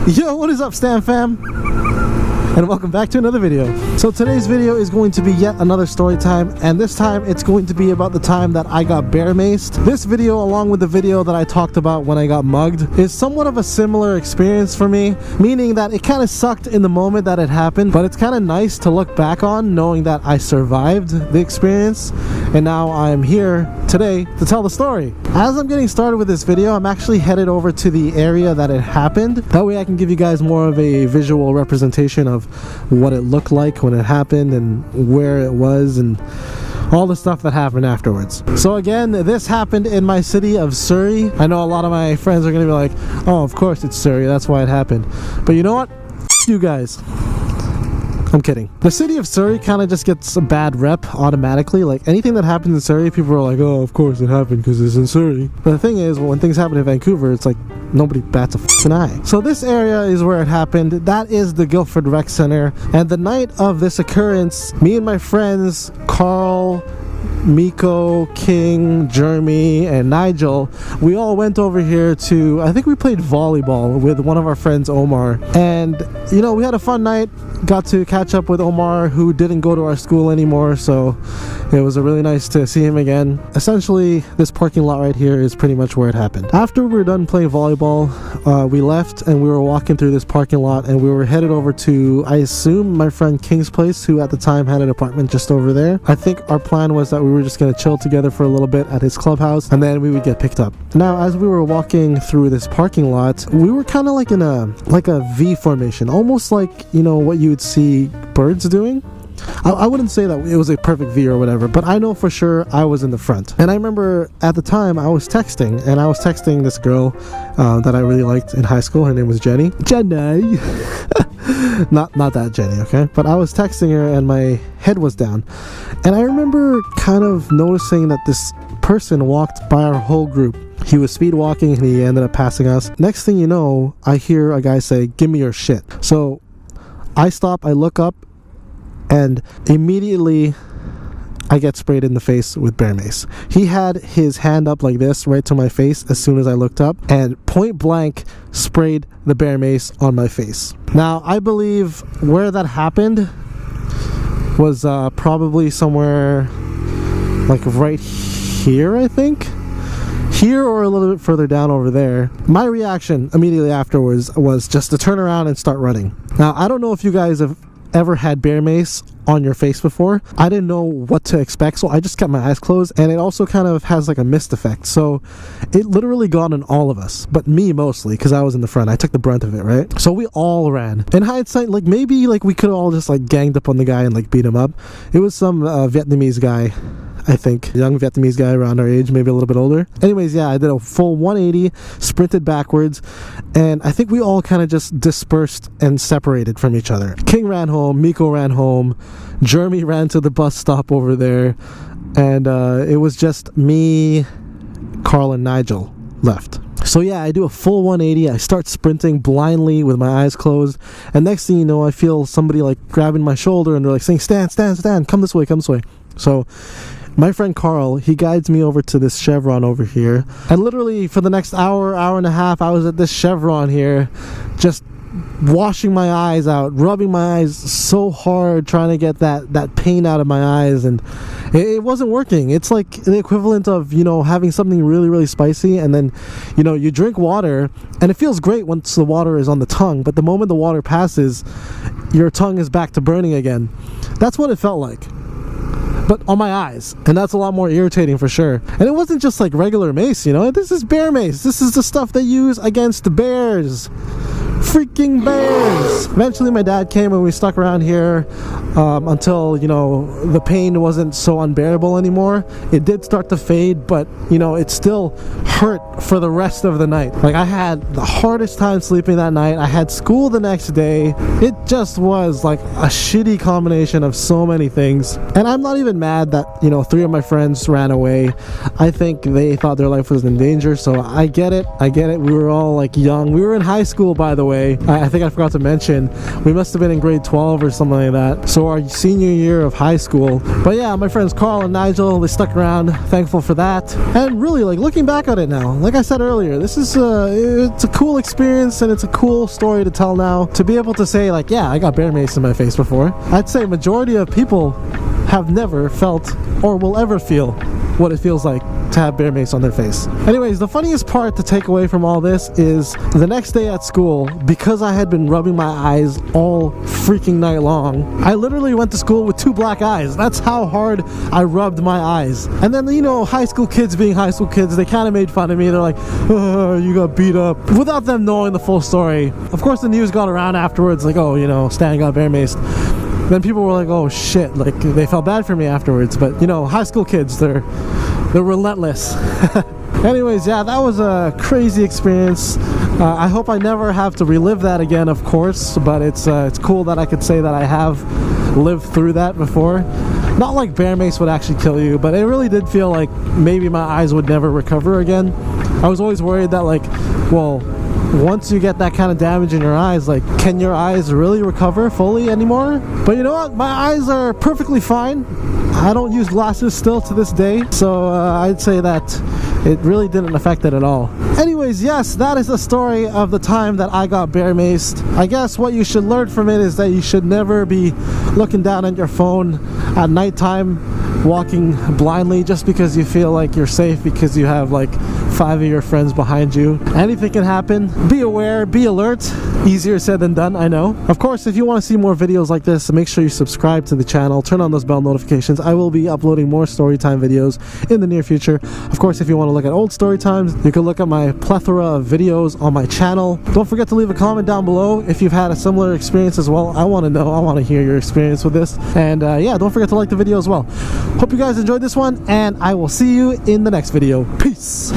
Yo, what is up, Stan fam? And welcome back to another video. So today's video is going to be yet another story time, and this time it's going to be about the time that I got bear maced. This video, along with the video that I talked about when I got mugged, is somewhat of a similar experience for me, meaning that it kind of sucked in the moment that it happened, but it's kind of nice to look back on knowing that I survived the experience, and now I'm here today to tell the story. As I'm getting started with this video, I'm actually headed over to the area that it happened. That way I can give you guys more of a visual representation of what it looked like when it happened and where it was and all the stuff that happened afterwards. So again, this happened in my city of Surrey. I know a lot of my friends are gonna be like, oh, of course it's Surrey, that's why it happened. But you know what? You guys. I'm kidding. The city of Surrey kind of just gets a bad rep automatically. Like anything that happens in Surrey, people are like, oh, of course it happened because it's in Surrey. But the thing is, when things happen in Vancouver, it's like nobody bats a f***ing eye. So this area is where it happened. That is the Guildford Rec Center. And the night of this occurrence, me and my friends, Carl, Miko, King, Jeremy, and Nigel, we all went over here to, I think we played volleyball with one of our friends, Omar. And, you know, we had a fun night. Got to catch up with Omar, who didn't go to our school anymore, so it was really nice to see him again. Essentially, this parking lot right here is pretty much where it happened. After we were done playing volleyball, we left and we were walking through this parking lot, and we were headed over to, I assume, my friend King's place, who at the time had an apartment just over there. I think our plan was that we were just going to chill together for a little bit at his clubhouse, and then we would get picked up. Now, as we were walking through this parking lot, we were kind of like in a V formation, almost like, you know, what you would see birds doing. I wouldn't say that it was a perfect V or whatever, but I know for sure I was in the front. And I remember at the time I was texting this girl that I really liked in high school. Her name was Jenny. Not that Jenny, okay? But I was texting her and my head was down. And I remember kind of noticing that this person walked by our whole group. He was speed walking and he ended up passing us. Next thing you know, I hear a guy say, "Give me your shit." So I stop, I look up, and immediately I get sprayed in the face with bear mace. He had his hand up like this right to my face as soon as I looked up, and point blank sprayed the bear mace on my face. Now, I believe where that happened was probably somewhere like right here, I think. Here or a little bit further down over there. My reaction immediately afterwards was just to turn around and start running. Now, I don't know if you guys have ever had bear mace on your face before. I didn't know what to expect, so I just kept my eyes closed, and it also kind of has like a mist effect, so it literally got on all of us, but me mostly, because I was in the front. I took the brunt of it, right? So we all ran. In hindsight, like maybe like we could all just like ganged up on the guy and like beat him up. It was some Vietnamese guy, I think, young Vietnamese guy around our age, maybe a little bit older. Anyways, yeah, I did a full 180, sprinted backwards, and I think we all kind of just dispersed and separated from each other. King ran home, Miko ran home, Jeremy ran to the bus stop over there, and it was just me, Carl, and Nigel left. So yeah, I do a full 180, I start sprinting blindly with my eyes closed, and next thing you know, I feel somebody like grabbing my shoulder, and they're like saying, Stan, come this way, come this way. So my friend Carl, he guides me over to this chevron over here, and literally for the next hour and a half, I was at this chevron here, just washing my eyes out, rubbing my eyes so hard, trying to get that pain out of my eyes, and it wasn't working. It's like the equivalent of, you know, having something really, really spicy, and then, you know, you drink water, and it feels great once the water is on the tongue, but the moment the water passes, your tongue is back to burning again. That's what it felt like, but on my eyes, and that's a lot more irritating for sure. And it wasn't just like regular mace, you know, this is bear mace. This is the stuff they use against the bears. Freaking bears. Eventually my dad came and we stuck around here until, you know, the pain wasn't so unbearable anymore. It did start to fade, but, you know, it still hurt for the rest of the night. Like, I had the hardest time sleeping that night. I had school the next day. It just was like a shitty combination of so many things. And I'm not even mad that, you know, 3 of my friends ran away. I think they thought their life was in danger, so I get it. We were all like young. We were in high school, by the way. away. I think I forgot to mention, we must have been in grade 12 or something like that, so our senior year of high school. But yeah, my friends Carl and Nigel, they stuck around, thankful for that. And really, like, looking back on it now, like I said earlier, this is it's a cool experience, and it's a cool story to tell now, to be able to say, like, yeah, I got bear mace in my face before. I'd say majority of people have never felt or will ever feel what it feels like to have bear mace on their face. Anyways, the funniest part to take away from all this is the next day at school, because I had been rubbing my eyes all freaking night long, I literally went to school with 2 black eyes. That's how hard I rubbed my eyes. And then, you know, high school kids being high school kids, they kind of made fun of me. They're like, oh, you got beat up, without them knowing the full story. Of course, the news got around afterwards, like, oh, you know, Stan got bear maced. Then people were like, oh shit, like, they felt bad for me afterwards. But, you know, high school kids, they're relentless. Anyways, yeah, that was a crazy experience. I hope I never have to relive that again, of course, but it's cool that I could say that I have lived through that before. Not like bear mace would actually kill you, but it really did feel like maybe my eyes would never recover again. I was always worried that, like, well, once you get that kind of damage in your eyes, like, can your eyes really recover fully anymore? But you know what? My eyes are perfectly fine. I don't use glasses still to this day, so I'd say that it really didn't affect it at all. Anyways, yes, that is the story of the time that I got bear maced. I guess what you should learn from it is that you should never be looking down at your phone at nighttime, walking blindly just because you feel like you're safe because you have like 5 of your friends behind you. Anything can happen. Be aware, be alert. Easier said than done, I know. Of course, if you want to see more videos like this, make sure you subscribe to the channel, turn on those bell notifications. I will be uploading more Storytime videos in the near future. Of course, if you want to look at old Storytimes, you can look at my plethora of videos on my channel. Don't forget to leave a comment down below if you've had a similar experience as well. I want to know, I want to hear your experience with this. And yeah, don't forget to like the video as well. Hope you guys enjoyed this one, and I will see you in the next video. Peace!